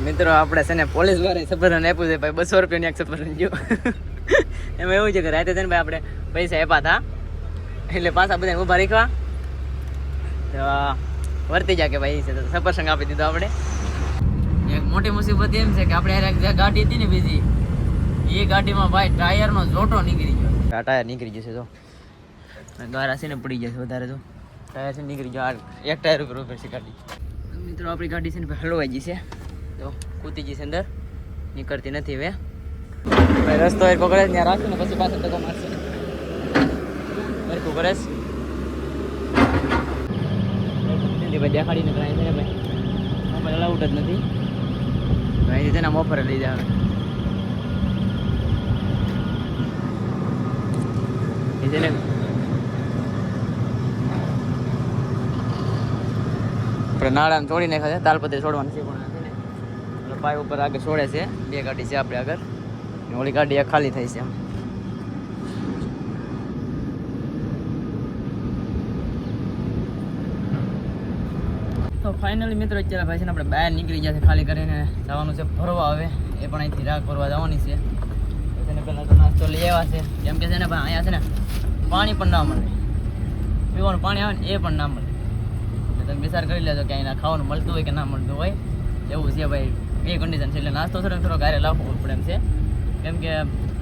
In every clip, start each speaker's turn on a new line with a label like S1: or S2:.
S1: મિત્રો આપણે છે ને પોલીસ વાળા સફરજન આપ્યું છે ભાઈ 200 રૂપિયાની એક સફરજન જો એમાં એવું છે કે રાતે છે ને ભાઈ આપણે પૈસા આપ્યા હતા એટલે પાછા બધા ઊભા રાખવા તો વર્તી જા કે ભાઈ સફરજન આપી દીધો આપણે. એક મોટી મુસીબત એમ છે કે આપણે જે ગાડી હતી ને બીજી એ ગાડીમાં ભાઈ ટાયરનો જોટો નીકળી ગયો. આ ટાયર નીકળી જશે તો ગારા છે ને પડી જશે વધારે તો ટાયર છે નીકળી ગયો. એક ટાયર ઉપર ઉભી છે ગાડી. મિત્રો આપણી ગાડી છે ને હલવાઈ ગઈ છે તો કૂતી જશે અંદર નીકળતી નથી હવે. ભાઈ રસ્તો એક કરે ત્યાં રાખશું ને પછી પાછળ ધક્કો મારશે સરખું કરે ભાઈ દેખાડીને ભાઈ છે ને ભાઈ મોબાઈલ અલાઉટ જ નથી ભાઈ છે ને ઓફર લઈ જાય છે ને આપણે નાળાને છોડી નાખ્યા છે તાલપત્રી છોડવાનું છે પણ છે ને પાય ઉપર આગળ છોડે છે. 2 ગાડી છે આપણે આગળ ઓલી ગાડી એક ખાલી થઈ છે એમ. તો ફાઇનલી મિત્રો અત્યારે ભાઈ છે ને આપણે બહાર નીકળી ગયા છે ખાલી કરીને જવાનું છે ફરવા. હવે એ પણ અહીંથી રાગ ફરવા જવાની છે એને પહેલાં તો નાસ્તો લઈ આવ્યા છે કેમ કે છે ને ભાઈ અહીંયા છે ને પાણી પણ ના મળે પીવાનું પાણી આવે ને એ પણ ના મળે. તમે વિચાર કરી લેજો કે અહીંયા ખાવાનું મળતું હોય કે ના મળતું હોય એવું છે ભાઈ. એ કન્ડિશન છે એટલે નાસ્તો થોડોક ઘરે લાવવો પડે એમ છે કેમ કે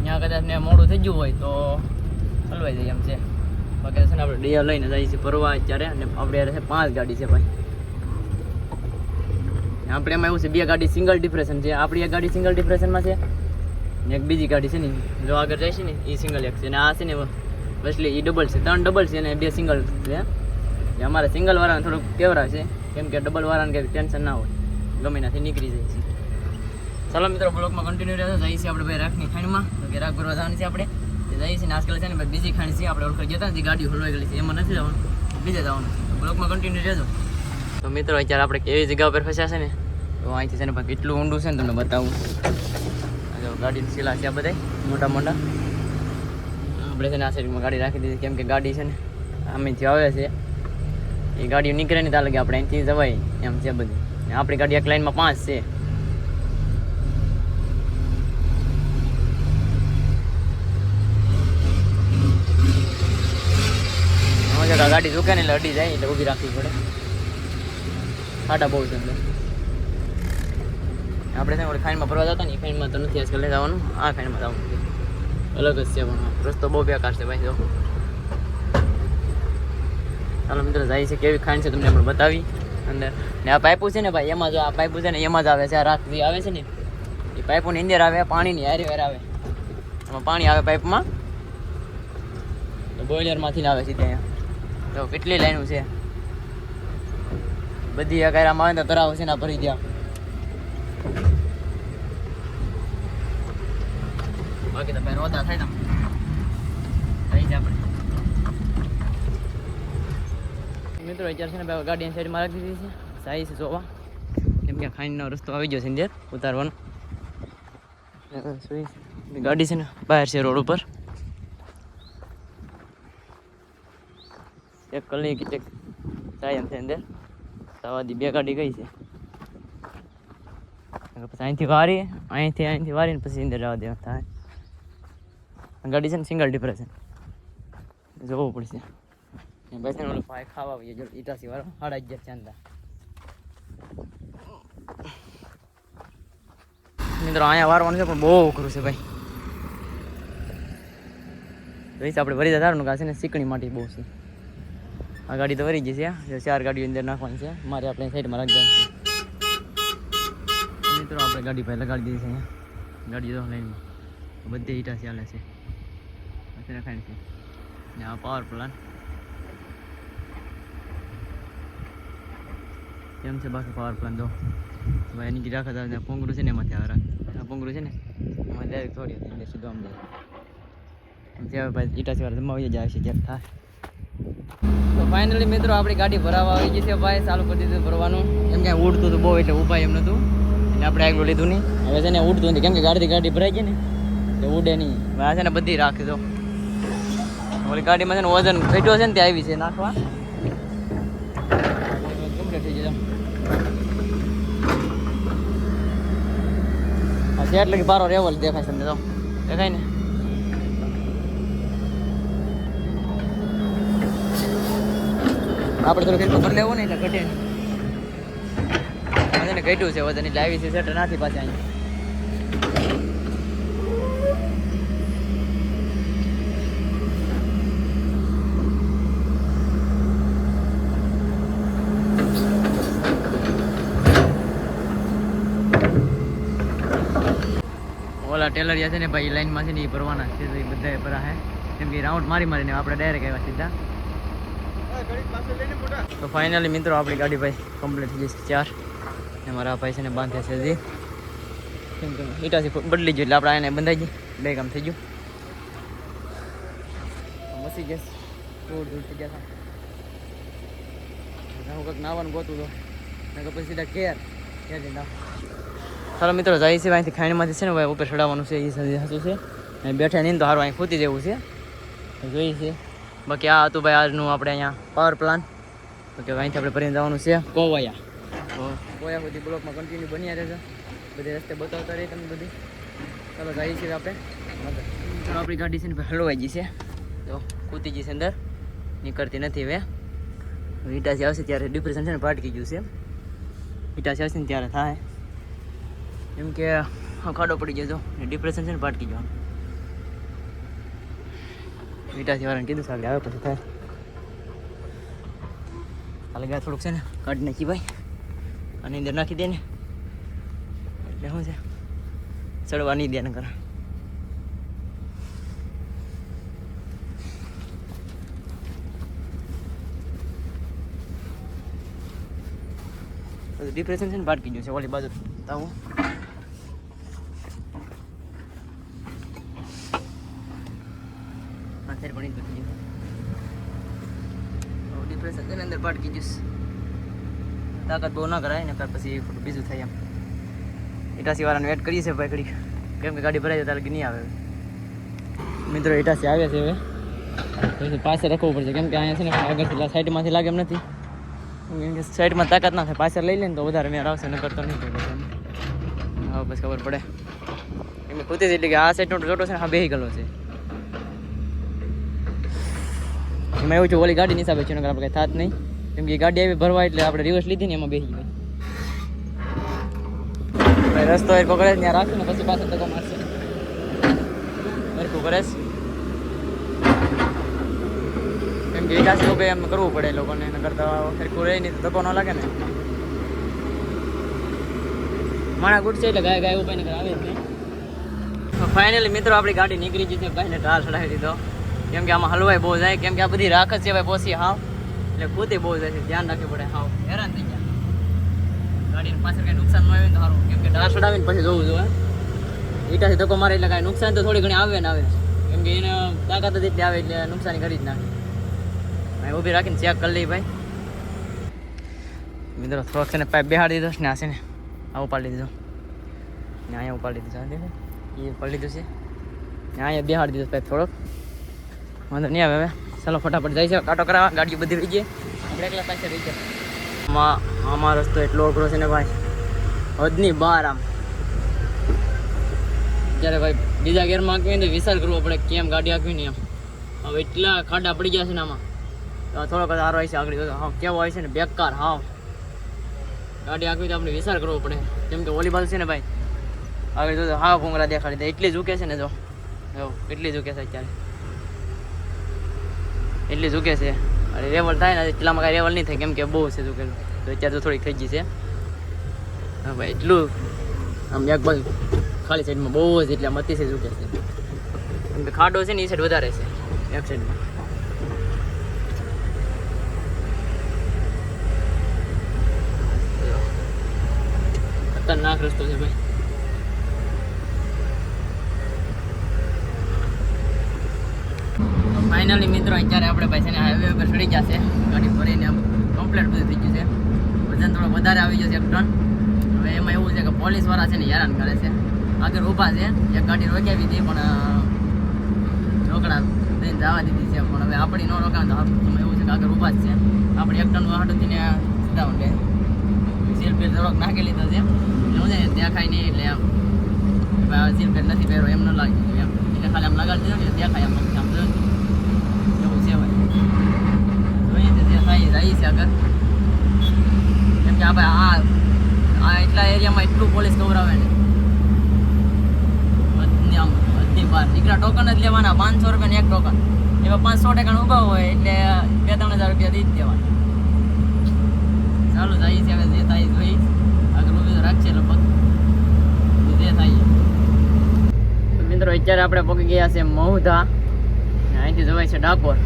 S1: ત્યાં કદાચ ને મોડું થઈ ગયું હોય તો હલવાઈ જાય એમ છે. બાકી છે ને આપણે ડીયા લઈને જઈએ છીએ ફરવા અત્યારે અને આપણે યાર છે 5 ગાડી છે ભાઈ. આપણે એમાં એવું છે 2 ગાડી સિંગલ ડિપ્રેશન છે. આપણી એક ગાડી સિંગલ ડિપ્રેશનમાં છે ને એક બીજી ગાડી છે ને જો આગળ જાય છે ને એ સિંગલ એક છે અને આ છે ને બસલી એ ડબલ છે. 3 ડબલ છે અને 2 સિંગલ છે. અમારે સિંગલ વાળાને થોડુંક કેવરા છે કેમ કે ડબલ વાળાને કંઈ ટેન્શન ના હોય ગમે ત્યાંથી નીકળી જાય છે. ચાલો મિત્રો બ્લોગમાં કન્ટિન્યુ રહેજો. જઈએ છીએ આપણે ભાઈ રાખની ખાણીમાં તો કે રાગ ભરવા જવાની છે આપણે જઈએ છીએ. આજકાલ છે ને ભાઈ બીજી ખાણી છે આપણે ઓળખાઈ જતા ને ગાડી હલવાઈ ગયેલી છે એમાં નથી જવાનું બીજે જવાનું છે. બ્લોગમાં કન્ટિન્યુ રહેજો. તો મિત્રો અત્યારે આપણે કેવી જગ્યા ઉપર ફસ્યા છે ને તો અહીંથી છે ને ભાઈ કેટલું ઊંડું છે ને તમને બતાવું. ગાડીની શીલા છે આ બધા મોટા મોટા. આપણે છે ને આ સાઈડમાં ગાડી રાખી દીધી કેમ કે ગાડી છે ને આમેથી આવે છે એ ગાડીઓ નીકળે ને ત્યાં લગે આપણે અહીંથી જવાય એમ છે બધી. આપણી ગાડી એક લાઈનમાં 5 છે. ગાડી ઝૂકે ને એટલે અડી જાય એટલે ઊભી રાખવી પડે. ખાડા બહુ છે અંદર. આપણે છે ને ખાઈનમાં ફરવા જતા ને એ ખાઈનમાં તો નથી આજકાલ લઈ જવાનું આ ખાઈનમાં જવાનું છે અલગ જ છે પણ રસ્તો બહુ બેકાર છે ભાઈ. જો ચાલો મિત્રો જાય છે કેવી ખાંડ છે તમને પણ બતાવી અંદર. ને આ પાઇપો છે ને ભાઈ એમાં જો આ પાઇપો છે ને એમાં જ આવે છે. આ રાખ જે આવે છે ને એ પાઇપોની અંદર આવે પાણીની હારી હારે આવે એમાં પાણી આવે પાઇપમાં તો બોઇલરમાંથી આવે સીધે અહીંયા. તો કેટલી લાઈનો છે બધી અગારામાં આવે તો તરાવ છે ને ભરી ગયા. બાકી તો ભાઈ રોદા થાય થઈ જાય આપણે. મિત્રો અત્યારે છે ને ભાઈ ગાડીની સાઈડમાં રાખી દીધી છે સાઈ છે જોવા કેમ કે ખાઈનો રસ્તો આવી ગયો છે અંદર ઉતારવાનો. ગાડી છે ને બહાર છે રોડ ઉપર એક કલી એક સાઈ એમ છે અંદર સવાદી 2 ગાડી ગઈ છે પછી અહીંથી વારીને પછી અંદર જવા દેવા થાય. ગાડી છે ને સિંગલ ડિપ્રેશન જોવું પડશે. પછી ઓલો ભાઈ ખાવા આવીએ જો ઈટાસી વાળો 11:30 ચાંદા. મિત્રો અહીંયા વારવાનું છે પણ બહુ અઘરું છે ભાઈ. જોઈશ આપણે વરી દાદાનું કાશે ને શીકણી માટી બહુ છે. આ ગાડી તો વરી ગઈ છે 4 ગાડીઓ અંદર નાખવાની છે મારે આપણે સાઈડમાં રાખી દેવાની છે. મિત્રો આપણે ગાડી ભાઈ લગાડી દીધી છે અહીંયા ગાડી તો લાઈનમાં બધી ઈટાસી ચાલે છે અત્યારે ખાઈ છે ને આ પાવર પ્લાન્ટ કેમ છે બાકી પાવર પ્લાન્ટ તો ભાઈ એની ગીરા ખાતા પોંગરું છે ને એમાંથી આવે આ પોંગરું છે ને એમાં ડાયરેક્ટ થોડી હતી એટલે સીધું આમ જાય ત્યાં ભાઈ ઈટાસી વાળા જમાવી જ આવે છે જ્યાં થાય. તો ફાઇનલી મિત્રો આપણી ગાડી ભરાવા આવી ગઈ છે ભાઈ. ચાલુ કરી દીધું ભરવાનું એમ કે ઉડતું હતું બહુ એટલે ઉપાય એમ નહોતું એટલે આપણે આગળ લીધું નહીં. હવે છે ને ઉડતું નથી કેમ કે ગાડી ભરાઈ ગઈ ને તો ઉડે નહીં. આ છે ને બધી રાખી દો ઓલી ગાડીમાં છે ને વજન ઘટ્યો છે ને ત્યાં આવી છે નાખવા કમ્પ્લીટ થઈ જાય. છે એટલે કે બારો રેવલ દેખાય તમને તો દેખાય ને. આપણે થોડું કેટલું ભર લેવું ને એટલે ઘટે નહીં. મને ઘટ્યું છે વજન એટલે આવી છે સેટ નાથી પાછી અહીંયા. ઓલા ટેલરિયા છે ને ભાઈ લાઈનમાં છે ને એ ભરવાના છે તો એ બધા ભરા હે કેમ કે રાઉન્ડ મારીને આપણે ડાયરેક્ટ આવ્યા સીધા. તો ફાઇનલી મિત્રો આપણી ગાડી ભાઈ કમ્પ્લીટ થઈ જશે 4 ને મારા ભાઈ છે ને બાંધ્યા છે હજી કેમ કે ઈટાથી બદલી ગયું એટલે આપણે આને બંધાઈ ગઈ બે કામ થઈ ગયું. મસી ગેસ દૂર થઈ ગયા હતા હું કંઈક નાવાનું ગોતું તો પછી સીધા ઘેર જઈને ચાલો મિત્રો જાય છે અહીંથી ખાણીમાંથી છે ને ભાઈ ઉપર ચડાવવાનું છે એ સાચું છે અહીં બેઠા નહીં તો સારું અહીં ખૂતી જેવું છે જોઈએ છે. બાકી આ હતું ભાઈ આજનું આપણે અહીંયા પાવર પ્લાન્ટ તો કે અહીંથી આપણે ભરીને જવાનું છે કોવાયા. તો કોયા સુધી બ્લોકમાં કન્ટિન્યુ બન્યા રહેશે બધી રસ્તે બતાવતા રહી તમને બધી. ચાલો જઈએ છીએ આપણે ચાલો આપણી ગાડી છે ને હલવાઈ ગઈ છે તો કૂતી ગઈ છે અંદર નીકળતી નથી હવે. ઈટાથી આવશે ત્યારે ડિપ્રેશન છે ને પાટકી ગયું છે ઈટાથી આવશે ને ત્યારે થાય એમ કે ખાડો પડી ગયો ડિપ્રેશન છે ને પાટકી જવાનું. ઈટાથી વાળાને કીધું સાગડે આવે પછી થાય હાલ ગયા થોડુંક છે ને કાઢી નાખી ભાઈ આની અંદર નાખી દે ને એટલે શું છે ચડવા નહીં દે ને કરા. ડિપ્રેશન છે ને પાટકી ગયું છે ઓલી બાજુ તાવું ડિપ્રેશન છે ને અંદર પાટકી જઈશ તાકાત બહુ ના કરાય ને પછી બીજું થાય એમ. ઇટાસી વાળાને વેટ કરીએ છીએ ભાઈ ઘડી કેમ કે ગાડી ભરાઈ જાય ત્યારે નહીં આવે. મિત્રો ઇટાસી આવે છે હવે પછી પાસે રાખવું પડશે કેમ કે અહીંયા છે ને આગળથી સાઈડમાંથી લાગે એમ નથી કેમ કે સાઈડમાં તાકાત ના થાય પાછળ લઈ લે ને તો વધારે મેળ આવશે ન કરતો નહીં હવે બસ ખબર પડે કેમ કે ખુદ એટલે કે આ સાઈડનો જોટો છે ને હા બેહી ગયેલો છે એમાં એવું છે ઓલી ગાડી ની હિસાબે છે આપણે કંઈ થાત નહીં કેમ કે ગાડી આવી ભરવા એટલે આપણે રિવર્સ લીધી ને એમાં બેસી ગઈ ભાઈ રસ્તો એક કરે ત્યાં રાખશું ને પછી પાછળ ધક્કો મારશે સરખું કરે કેમ કે વિકાસ લોકો એમ કરવું પડે લોકોને એના કરતાં સરખું રહે નહીં તો ધક્કો ન લાગે ને. માણા ગુડ છે એટલે ગાય ગાય એવું કંઈ આવે જ નહીં. ફાઇનલી મિત્રો આપણી ગાડી નીકળી ગઈ છે ભાઈને ટાર ચડાવી દીધો કેમ કે આમાં હલવાઈ બહુ જાય કેમ કે આ બધી રાખ જ છે ભાઈ પોસી હાવ એટલે કૂદે બહુ જાય છે ધ્યાન રાખવું પડે હાવ હેરાન થઈ ગયા ગાડીને પાછળ કંઈ નુકસાન ન આવે ને સારું કેમ કે ટાર ચડાવીને પછી જોવું જોઈએ ઈટાથી ધક્કો મારે એટલે કાંઈ નુકસાન તો થોડી ઘણી આવે ને આવે કેમ કે એને તાકાત જ એટલી આવે એટલે નુકસાની કરી જ નાખે. ઊભી રાખીને ચેક કરી લઈ ભાઈ મિત્રો થોડોક છે ને પાઇપ બેહાડી દીધો ને આ છે ને આ ઉપાડી દીધો ને અહીંયા ઉપાડી દીધો એ ઉપાડી લીધું છે ને અહીંયા બેહાડી દીધો પાઇપ થોડોક વાંધો નહીં આવે હવે. ચાલો ફટાફટ જાય છે કાંટો કરાવવા ગાડીઓ બધી રહી ગઈ આપણે એકલા પાસે રહી જાય આમાં રસ્તો એટલો અઘરો છે ને ભાઈ હદની બહાર આમ જ્યારે ભાઈ બીજા ગેરમાં આંકવી ને વિચાર કરવો પડે કેમ ગાડી આંકવી ને એમ હવે એટલા ખાડા પડી ગયા છે ને આમાં થોડોક સારો હોય છે આગળ હા કેવો હોય છે ને બેકાર હાવ ગાડી આંકવી તો આપણે વિચાર કરવો પડે કેમ કે ઓલી બાજુ છે ને ભાઈ આગળ જો હા ભૂંગળા દેખાડી દે એટલી ઝૂકે છે ને જો એટલી ઝૂકે છે અત્યારે એટલી ઝૂકે છે અરે રેવલ થાય ને એટલામાં કાંઈ રેવલ નહીં થાય કેમ કે બહુ છે ઝૂકેલું તો અત્યારે તો થોડીક થઈ ગઈ છે હા ભાઈ એટલું આમ એક બાજુ ખાલી સાઈડમાં બહુ જ એટલે આમ અતિશય ઝૂકે છે કેમ કે ખાડો છે ને એ સાઈડ વધારે છે એક સાઈડમાં ખતરનાક રસ્તો છે ભાઈ. ફાઇનલી મિત્રો અત્યારે આપણે ભાઈ છે ને હાઈવે ઉપર ચડી ગયા છે ગાડી ભરીને કમ્પ્લીટ બધું થઈ ગયું છે વજન થોડો વધારે આવી ગયો છે 1 ટન. હવે એમાં એવું છે કે પોલીસવાળા છે ને હેરાન કરે છે આગળ ઊભા છે એક ગાડી રોકાવી હતી પણ રોકડા દઈને જવા દીધી છે પણ હવે આપણી ન રોકાણ તો એમાં એવું છે કે આગળ ઊભા જ છે આપણે 1 ટન હાટોથી ને સીધા ઊંડે સેલ પેલ થોડોક નાખી લીધો છે એવું છે ત્યાં ખાઈ નહીં એટલે ભાઈ આ સીલ પેડ નથી પહેરો એમ ન લાગે એમ એટલે ખાલી આમ લગાડી દેજો ને દેખાય આમ આમ જોજો એવું છે ભાઈ જોઈએ તે થાય જાય છે આગળ કેમ કે આપણે આ એટલા એરિયામાં એટલું પોલીસ કવરાવે ને આમ બધી બાર નીકળા ટોકન જ લેવાના 500 રૂપિયા એક ટોકન એવા 500 ઊભા હોય એટલે 2-3 હજાર રૂપિયા દઈ જ દેવાના ચાલો જાય છે હવે જે થાય જોઈ આગળ ઊભી તો રાખશે લગભગ જે થાય મિત્રો અત્યારે આપણે પહોંચી ગયા છે મહુધા અહીંથી જવાય છે ડાકોર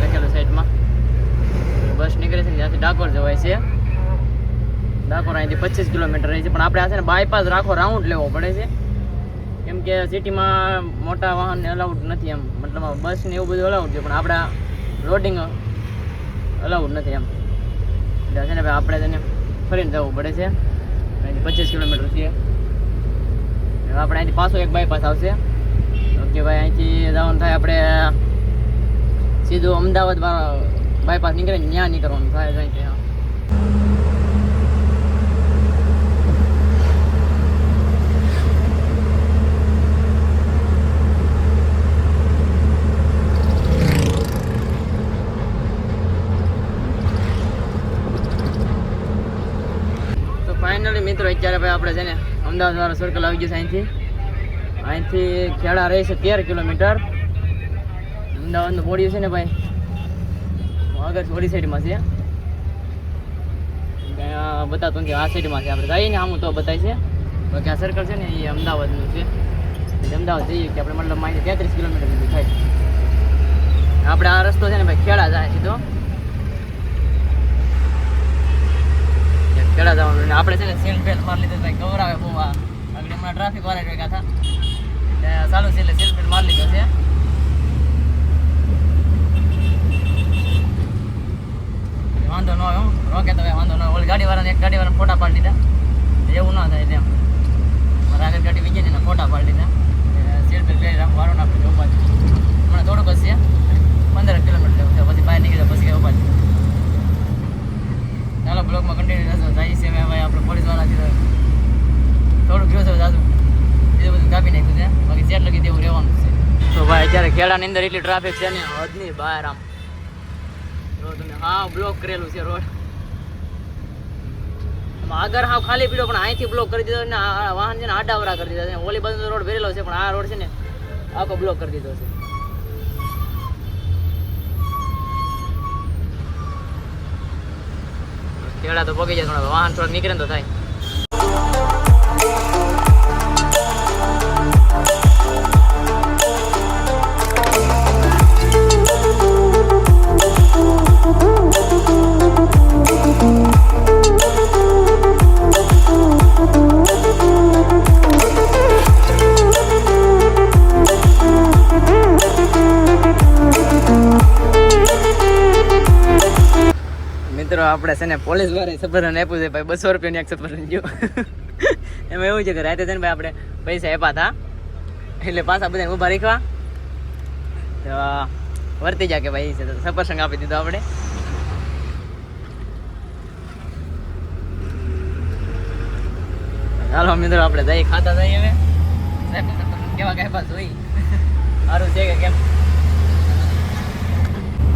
S1: લખેલું સાઈડમાં બસ નીકળે છે ત્યાંથી ડાકોર જવાય છે ડાકોર અહીંથી 25 કિલોમીટર રહે છે પણ આપણે આ છે ને બાયપાસ રાખો રાઉન્ડ લેવો પડે છે કેમ કે સિટીમાં મોટા વાહનને અલાઉડ નથી એમ મતલબ બસ ને એવું બધું અલાઉડ છે પણ આપણા રોડિંગ અલાઉડ નથી એમ એટલે છે ને ભાઈ આપણે તેને ફરીને જવું પડે છે અહીંથી 25 કિલોમીટર છે આપણે અહીંથી પાછો એક બાયપાસ આવશે ઓકે ભાઈ અહીંથી જવાનું થાય આપણે સીધું અમદાવાદ બાયપાસ નીકળે ને ત્યાં નીકળવાનું થાય અહીંથી ફાઇનલી મિત્રો અત્યારે ભાઈ આપણે છે ને અમદાવાદ વાળા સર્કલ આવી ગયું છે અહીંથી ખેડા રહે છે 13 કિલોમીટર અમદાવાદનું બોડી છે ને ભાઈ આગળ ઓલી સાઈડમાં છે બતાવતું નથી આ સાઈડમાં છે આપણે જઈએ ને આમ તો બતાય છે બાકી આ સર્કલ છે ને એ અમદાવાદનું છે અમદાવાદ જઈએ કે આપણે મતલબ અહીંથી 33 કિલોમીટર જેટલું થાય આપણે આ રસ્તો છે ને ભાઈ ખેડા જાય સીધો ખેડા જવાનું આપણે છે ને સીલ બેલ્ટ મારી લીધો ભાઈ ગવરાવે બહુ આગળ હમણાં ટ્રાફિક વાળા ભેગા હતા એટલે ચાલુ છે એટલે સીલ બેલ્ટ મારી લીધો છે વાંધો ન હોય હું રોકે તો વાંધો ન હોય ઓલી ગાડીવાળાને એક ગાડીવાળાને ફોટા પાડી દીધા એવું ના થાય તેમ મારા આગળ ગાડી વીજે ને ફોટા પાડી દીધા સીલ બેલ્ટ પહેરી રાખો વારો આપણે ઉભા હમણાં થોડુંક જ છે 15 કિલોમીટર જેવું છે પછી બહાર નીકળ્યા પછી ઉભા છે ચાલો બ્લોકમાં કન્ટિન્યુ રહેશો જાય છે ભાઈ આપણે પોલીસવાળા થોડુંક જોશો દાદુ બીજું બધું કાપી નાખ્યું છે બાકી ચેટ લગી તેવું રહેવાનું છે તો ભાઈ અત્યારે ખેડાની અંદર એટલી ટ્રાફિક છે ને હદની બહાર આમ જો તમે હા બ્લોક કરેલું છે રોડ આગળ હાવ ખાલી પીડ્યો પણ અહીંથી બ્લોક કરી દીધો ને વાહન છે ને આડાવરા કરી દીધા છે ઓલી બાજુ રોડ ભરેલો છે પણ આ રોડ છે ને આખો બ્લોક કરી દીધો છે ખેડા તો પગી જાય થોડા વાહન થોડાક નીકળે તો થાય મિત્રો આપણે છે ને પોલીસ વાળા સફરજન આપ્યું છે ભાઈ 200 રૂપિયાની એક સફરજન ગયું એમાં એવું છે કે રાતે છે ને ભાઈ આપણે પૈસા આપ્યા હતા એટલે પાછા બધાને ઊભા રાખવા તો વર્તી જા કે ભાઈ છે સફરજન આપી દીધો આપણે ચાલો મિત્રો આપણે દહીં ખાતા જઈએ હવે કેવા કાંઈ જોઈ સારું છે કે કેમ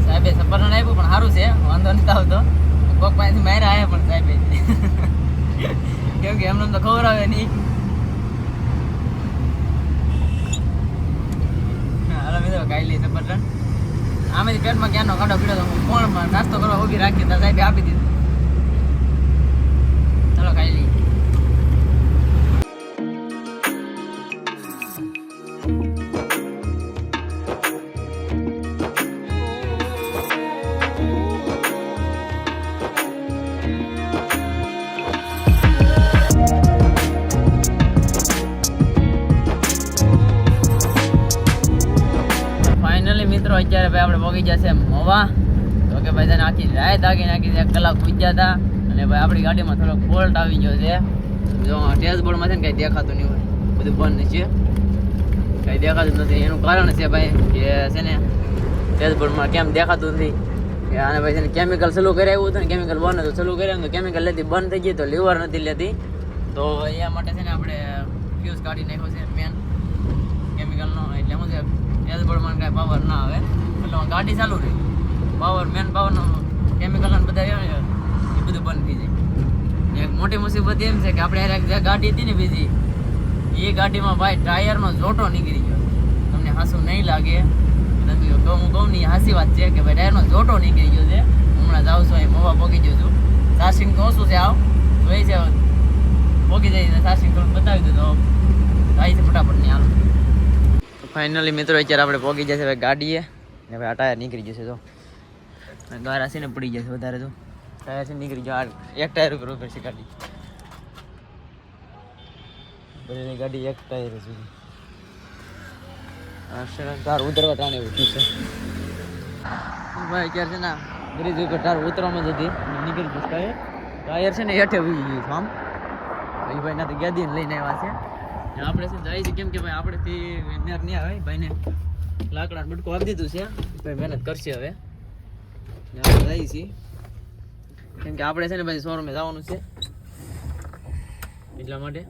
S1: સાહેબે સફરજન આપ્યું પણ સારું છે વાંધો નથી આવતો કોક પાસેથી માર્યા આવ્યા પણ સાહેબે કેમ કે એમને તો ખબર આવે નહીં હાલો મિત્રો ખાઈ લઈએ સફરજન આમેથી પેટમાં ક્યાંનો ખાડો પીડો તો હું કોણ નાસ્તો કરવા ઊભી રાખી તો સાહેબે આપી દીધું ચાલો ખાઈ લઈએ મિત્રો અત્યારે ભાઈ આપણે પહોંચી જશે મવા તો કે ભાઈ તને આખી રાત નાખી 1 કલાક પૂજ્યા હતા અને ભાઈ આપણી ગાડીમાં થોડોક ફોલ્ટ આવી ગયો છે જો ડેશબોર્ડમાં છે ને કંઈ દેખાતું નહીં હોય બધું બંધ છે કંઈ દેખાતું નથી એનું કારણ છે ભાઈ કે છે ને ડેશબોર્ડમાં કેમ દેખાતું નથી કે આને ભાઈ છે ને કેમિકલ ચાલુ કરાવ્યું હતું ને કેમિકલ બંધ હતું ચાલુ કર્યું તો કેમિકલ લેતી બંધ થઈ ગઈ તો લીવર નથી લેતી તો એ માટે છે ને આપણે ફ્યુઝ કાઢી નાખ્યો છે મેન કેમિકલનો, એટલે શું છે એલ પ્રમાણે કાંઈ પાવર ના આવે, એટલે ગાડી ચાલુ રહી. પાવર મેન પાવરનો કેમિકલ બધા આવે ને એ બધું બંધ થઈ જાય. એક મોટી મુસીબત એમ છે કે આપણે જે ગાડી હતી ને બીજી, એ ગાડીમાં ભાઈ ટાયરનો જોટો નીકળી ગયો. તમને હાસું નહીં લાગે, હું કહું નહીં, હાસી વાત છે કે ભાઈ ટાયરનો જોટો નીકળી ગયો છે. હમણાં જાઉં છું અહીં મવા પોગી ગયો છું. ચાર્જિંગ તો ઓછું છે, આવ તો એ છે પોગી જાય ચાર્જિંગ થોડુંક બતાવી દઉં તો થાય છે ફટાફટ નહીં હાલ. ફાઇનલી મિત્રો અત્યારે આપણે પોગી જશે ભાઈ ગાડીએ ને ભાઈ આ ટાયર નીકળી જશે. તો ગારા છે ને પડી જશે વધારે, તો ટાયર છે નીકળી ગયો. એક ટાયર ઉપર ઉભર છે ગાડી, બધી ગાડી એક ટાયર સુધી. તાર ઉતરવા ટાણે ઉઠી છે ભાઈ. અત્યારે છે ને બ્રિજ ઉપર તાર ઉતરવામાં જ હતી, નીકળી જશે ટાયર. ટાયર છે ને હેઠે ઉઈ ગયું આમ. એ ભાઈ ના તો ગેદીને લઈને આવ્યા છે. આપણે છે જાય છે કેમ કે ભાઈ આપણેથી મેર નહીં આવે. ભાઈને લાકડા બટકો આપી દીધું છે, ભાઈ મહેનત કરશે હવે. આપણે જઈએ છીએ કેમ કે આપણે છે ને ભાઈ શોરૂમે જવાનું છે, એટલા માટે.